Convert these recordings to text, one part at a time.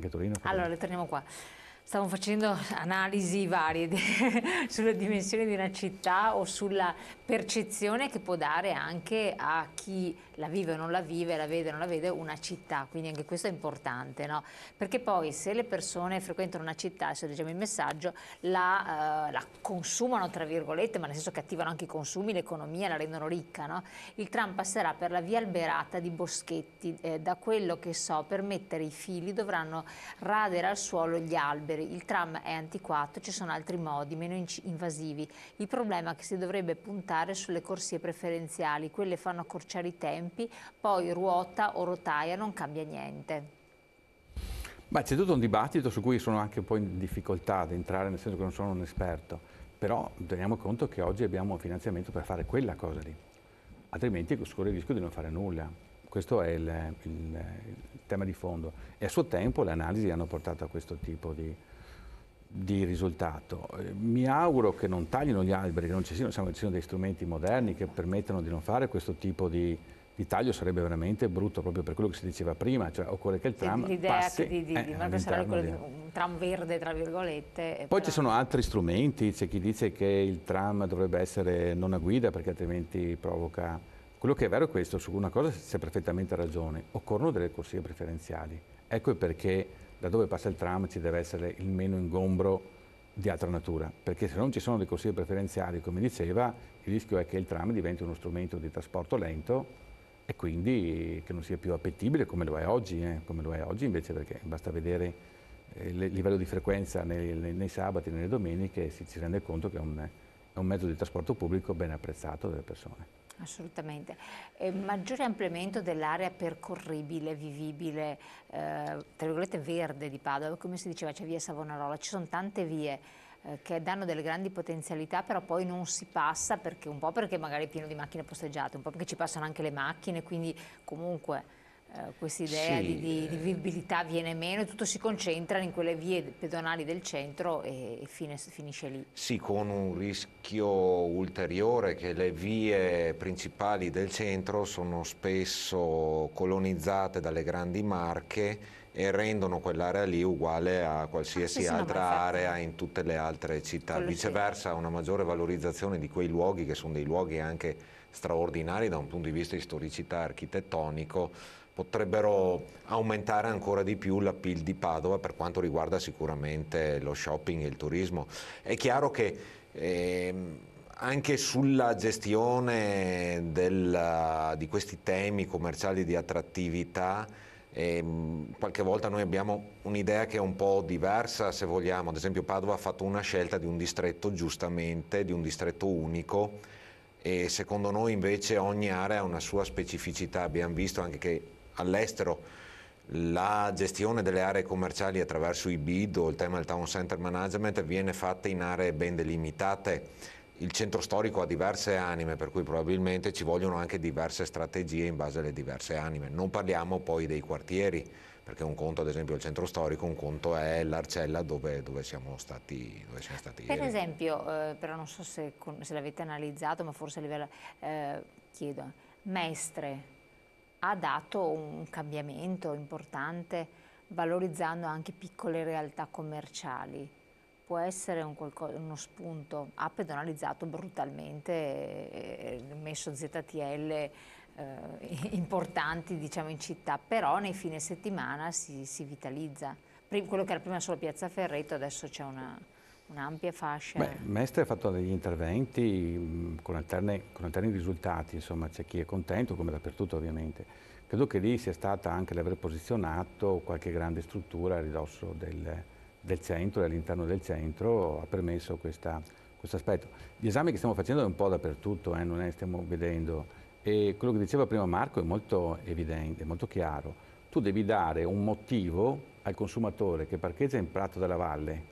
anche Torino. Allora, ritorniamo qua. Stavo facendo analisi varie sulle dimensioni di una città o sulla percezione che può dare anche a chi la vive o non la vive, la vede o non la vede, una città. Quindi anche questo è importante, no? Perché poi se le persone frequentano una città, se leggiamo il messaggio, la consumano, tra virgolette, ma nel senso che attivano anche i consumi, l'economia, la rendono ricca, no? Il tram passerà per la via Alberata di Boschetti. Da quello che so, per mettere i fili dovranno radere al suolo gli alberi. Il tram è antiquato, ci sono altri modi meno invasivi. Il problema è che si dovrebbe puntare sulle corsie preferenziali, quelle fanno accorciare i tempi, poi ruota o rotaia, non cambia niente. Beh, c'è tutto un dibattito su cui sono anche un po' in difficoltà ad entrare, nel senso che non sono un esperto, però teniamo conto che oggi abbiamo finanziamento per fare quella cosa lì, altrimenti si corre il rischio di non fare nulla. Questo è il tema di fondo e a suo tempo le analisi hanno portato a questo tipo di risultato. Mi auguro che non taglino gli alberi, che non ci siano dei strumenti moderni che permettano di non fare questo tipo di taglio, sarebbe veramente brutto proprio per quello che si diceva prima, cioè occorre che il tram passi all'interno di un tram verde, tra virgolette. Poi però ci sono altri strumenti, c'è chi dice che il tram dovrebbe essere non a guida perché altrimenti provoca. Quello che è vero è questo, su una cosa c'è perfettamente ragione, occorrono delle corsie preferenziali. Ecco perché da dove passa il tram ci deve essere il meno ingombro di altra natura, perché se non ci sono le corsie preferenziali, come diceva, il rischio è che il tram diventi uno strumento di trasporto lento e quindi che non sia più appetibile come lo è oggi invece, perché basta vedere il livello di frequenza nei sabati, nelle domeniche, e si rende conto che è un mezzo di trasporto pubblico ben apprezzato dalle persone. assolutamente. Maggiore ampliamento dell'area percorribile, vivibile, tra virgolette verde di Padova, come si diceva, c'è via Savonarola, ci sono tante vie che danno delle grandi potenzialità, però poi non si passa perché un po' perché magari è pieno di macchine posteggiate, un po' perché ci passano anche le macchine, quindi comunque questa idea di vivibilità viene meno e tutto si concentra in quelle vie pedonali del centro e finisce lì. Sì, con un rischio ulteriore che le vie principali del centro sono spesso colonizzate dalle grandi marche e rendono quell'area lì uguale a qualsiasi altra area in tutte le altre città. Viceversa, una maggiore valorizzazione di quei luoghi, che sono dei luoghi anche straordinari da un punto di vista di storicità architettonico, potrebbero aumentare ancora di più l'appeal di Padova per quanto riguarda sicuramente lo shopping e il turismo. È chiaro che anche sulla gestione di questi temi commerciali di attrattività, qualche volta noi abbiamo un'idea che è un po' diversa, se vogliamo. Ad esempio Padova ha fatto una scelta di un distretto, giustamente, di un distretto unico, e secondo noi invece ogni area ha una sua specificità. Abbiamo visto anche che all'estero la gestione delle aree commerciali attraverso i BID o il tema del Town Center Management viene fatta in aree ben delimitate. Il centro storico ha diverse anime, per cui probabilmente ci vogliono anche diverse strategie in base alle diverse anime. Non parliamo poi dei quartieri, perché un conto ad esempio è il centro storico, un conto è l'Arcella dove siamo stati Per ieri. esempio, però non so se l'avete analizzato, ma forse a livello, chiedo, Mestre ha dato un cambiamento importante valorizzando anche piccole realtà commerciali. Può essere uno spunto. Ha pedonalizzato brutalmente, messo ZTL importanti, diciamo, in città, però nei fine settimana si vitalizza. Quello che era prima solo Piazza Ferretto, adesso c'è un'ampia fascia. Beh, Mestre ha fatto degli interventi con alterni risultati, insomma c'è chi è contento, come dappertutto ovviamente. Credo che lì sia stata anche l'aver posizionato qualche grande struttura a ridosso del centro e all'interno del centro ha permesso questo aspetto. Gli esami che stiamo facendo è un po' dappertutto, non è stiamo vedendo, e quello che diceva prima Marco è molto evidente, molto chiaro. Tu devi dare un motivo al consumatore che parcheggia in Prato della Valle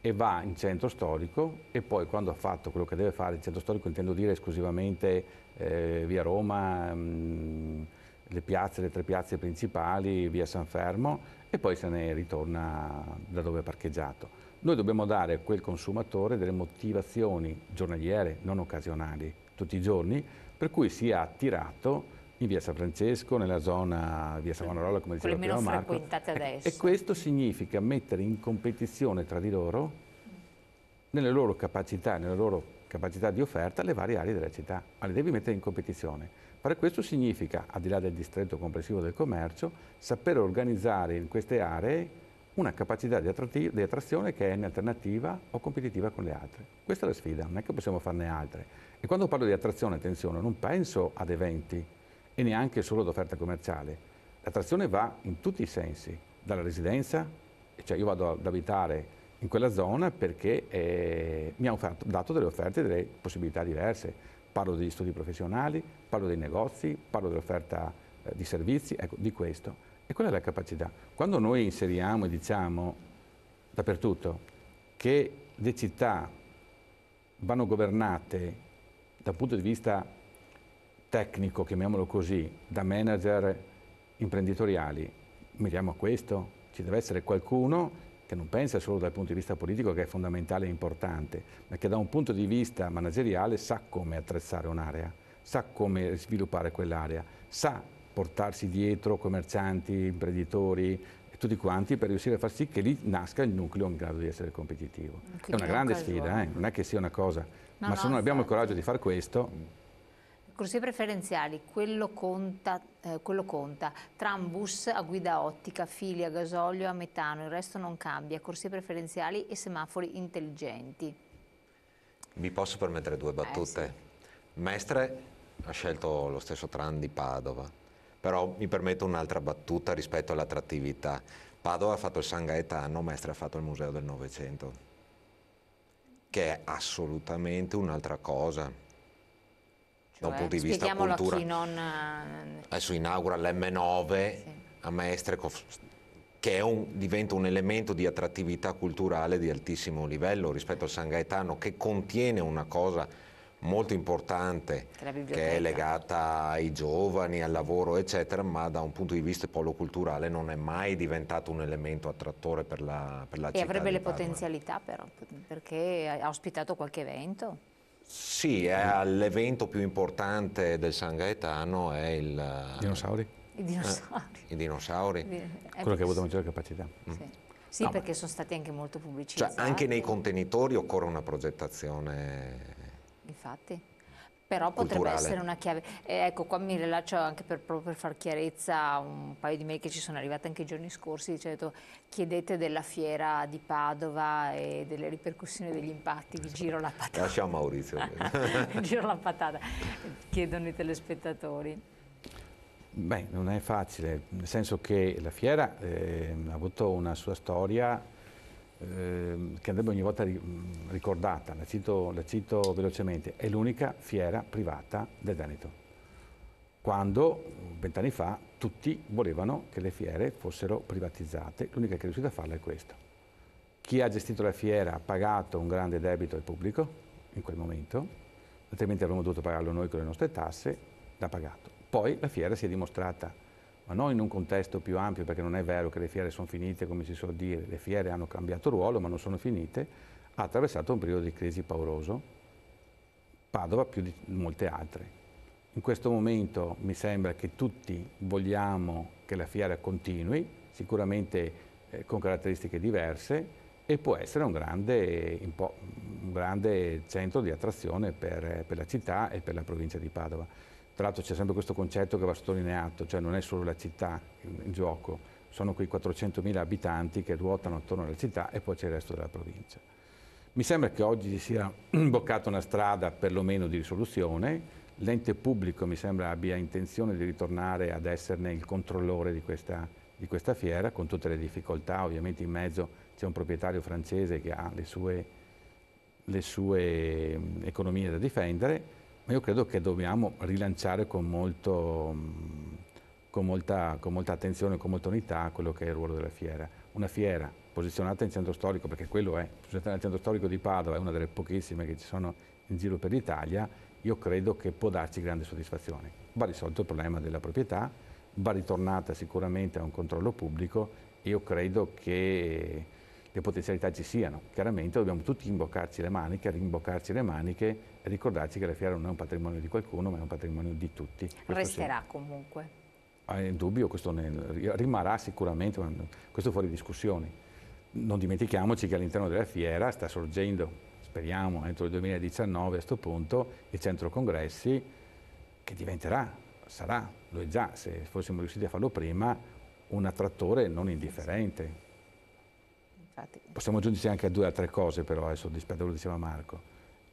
e va in centro storico e poi quando ha fatto quello che deve fare in centro storico, intendo dire esclusivamente via Roma, le tre piazze principali, via San Fermo, e poi se ne ritorna da dove è parcheggiato. Noi dobbiamo dare a quel consumatore delle motivazioni giornaliere, non occasionali, tutti i giorni, per cui sia attirato in via San Francesco, nella zona via Savonarola, come diceva quelle prima meno Marco. frequentate adesso. E questo significa mettere in competizione tra di loro, nelle loro capacità di offerta, le varie aree della città, ma le devi mettere in competizione. Fare questo significa, al di là del distretto complessivo del commercio, saper organizzare in queste aree una capacità di attrazione che è in alternativa o competitiva con le altre. Questa è la sfida, non è che possiamo farne altre. E quando parlo di attrazione, attenzione, non penso ad eventi e neanche solo ad offerta commerciale. L'attrazione va in tutti i sensi, dalla residenza, cioè io vado ad abitare in quella zona perché mi hanno dato delle offerte e delle possibilità diverse. Parlo degli studi professionali, parlo dei negozi, parlo dell'offerta di servizi, ecco, di questo. E quella è la capacità. Quando noi inseriamo e diciamo dappertutto che le città vanno governate da un punto di vista tecnico, chiamiamolo così, da manager imprenditoriali, miriamo a questo, ci deve essere qualcuno che non pensa solo dal punto di vista politico, che è fondamentale e importante, ma che da un punto di vista manageriale sa come attrezzare un'area, sa come sviluppare quell'area, sa portarsi dietro commercianti, imprenditori e tutti quanti per riuscire a far sì che lì nasca il nucleo in grado di essere competitivo. Quindi è una grande sfida, non è che sia una cosa, ma se non abbiamo il coraggio di fare questo... Corsie preferenziali, quello conta. Tram, bus a guida ottica, fili a gasolio, a metano, il resto non cambia. Corsie preferenziali e semafori intelligenti. Mi posso permettere due battute? Sì. Mestre ha scelto lo stesso tram di Padova, però mi permetto un'altra battuta rispetto all'attrattività. Padova ha fatto il San Gaetano, Mestre ha fatto il Museo del Novecento, che è assolutamente un'altra cosa. Da un punto di vista culturale. Adesso inaugura l'M9 sì. a Mestre, che diventa un elemento di attrattività culturale di altissimo livello rispetto al San Gaetano, che contiene una cosa molto importante che è legata ai giovani, al lavoro eccetera, ma da un punto di vista polo culturale non è mai diventato un elemento attrattore per la città. E avrebbe le potenzialità però, perché ha ospitato qualche evento. Sì, l'evento più importante del San Gaetano è il... Dinosauri? I dinosauri. I dinosauri. Quello che ha avuto maggiore capacità. Sì, sì no, perché sono stati anche molto pubblicizzati. Cioè, anche nei contenitori occorre una progettazione. Infatti. Però potrebbe culturale. Essere una chiave. Ecco, qua mi rilaccio anche proprio per far chiarezza a un paio di mail che ci sono arrivate anche i giorni scorsi, dicendo chiedete della fiera di Padova e delle ripercussioni degli impatti, vi giro la patata. Lasciamo Maurizio. Giro la patata, chiedono i telespettatori. Beh, non è facile, nel senso che la fiera ha avuto una sua storia che andrebbe ogni volta ricordata, la cito velocemente, è l'unica fiera privata del Veneto. Quando, 20 anni fa, tutti volevano che le fiere fossero privatizzate, l'unica che è riuscita a farla è questa. Chi ha gestito la fiera ha pagato un grande debito al pubblico in quel momento, altrimenti avremmo dovuto pagarlo noi con le nostre tasse, l'ha pagato. Poi la fiera si è dimostrata, ma non in un contesto più ampio, perché non è vero che le fiere sono finite, come si suol dire, le fiere hanno cambiato ruolo, ma non sono finite, ha attraversato un periodo di crisi pauroso, Padova più di molte altre. In questo momento mi sembra che tutti vogliamo che la fiera continui, sicuramente con caratteristiche diverse, e può essere un grande centro di attrazione per la città e per la provincia di Padova. Tra l'altro c'è sempre questo concetto che va sottolineato, cioè non è solo la città in gioco, sono quei 400.000 abitanti che ruotano attorno alla città e poi c'è il resto della provincia. Mi sembra che oggi si sia imboccata una strada perlomeno di risoluzione, l'ente pubblico mi sembra abbia intenzione di ritornare ad esserne il controllore di questa fiera, con tutte le difficoltà, ovviamente in mezzo c'è un proprietario francese che ha le sue economie da difendere, ma io credo che dobbiamo rilanciare con molta attenzione, con molta unità quello che è il ruolo della fiera. Una fiera posizionata in centro storico, perché quello è, posizionata nel centro storico di Padova, è una delle pochissime che ci sono in giro per l'Italia, io credo che può darci grande soddisfazione. Va risolto il problema della proprietà, va ritornata sicuramente a un controllo pubblico e io credo che le potenzialità ci siano. Chiaramente dobbiamo tutti rimboccarci le maniche e ricordarci che la fiera non è un patrimonio di qualcuno, ma è un patrimonio di tutti. Resterà comunque. In dubbio, questo rimarrà sicuramente, ma questo fuori discussione. Non dimentichiamoci che all'interno della fiera sta sorgendo, speriamo entro il 2019 a questo punto, il centro congressi, che sarà, lo è già, se fossimo riusciti a farlo prima, un attrattore non indifferente. Infatti. Possiamo aggiungerci anche a 2 altre cose però, adesso rispetto a quello che diceva Marco.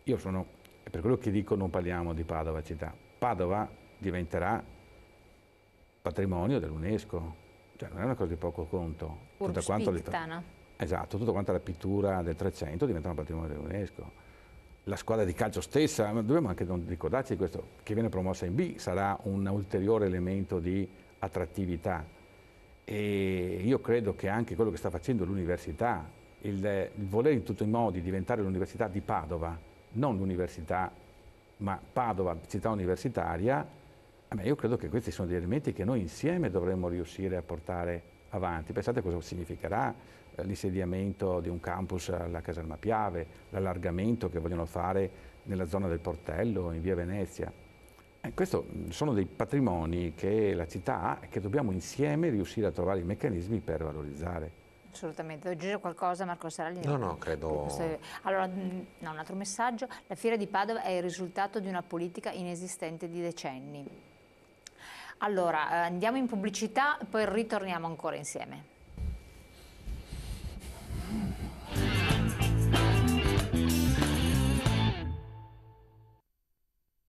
È per quello che dico non parliamo di Padova città. Padova diventerà patrimonio dell'UNESCO, cioè non è una cosa di poco conto. Esatto, tutta quanta la pittura del 300 diventa un patrimonio dell'UNESCO. La squadra di calcio stessa, dobbiamo anche non ricordarci di questo, che viene promossa in B, sarà un ulteriore elemento di attrattività. E io credo che anche quello che sta facendo l'università, il voler in tutti i modi diventare l'università di Padova, non l'università, ma Padova, città universitaria, io credo che questi sono degli elementi che noi insieme dovremmo riuscire a portare avanti. Pensate cosa significherà l'insediamento di un campus alla Caserma Piave, l'allargamento che vogliono fare nella zona del Portello, in via Venezia. Questi sono dei patrimoni che la città ha e che dobbiamo insieme riuscire a trovare i meccanismi per valorizzare. Assolutamente. Devo aggiungere qualcosa, Marco Seralli? No, credo... Allora, un altro messaggio. La Fiera di Padova è il risultato di una politica inesistente di decenni. Allora, andiamo in pubblicità e poi ritorniamo ancora insieme.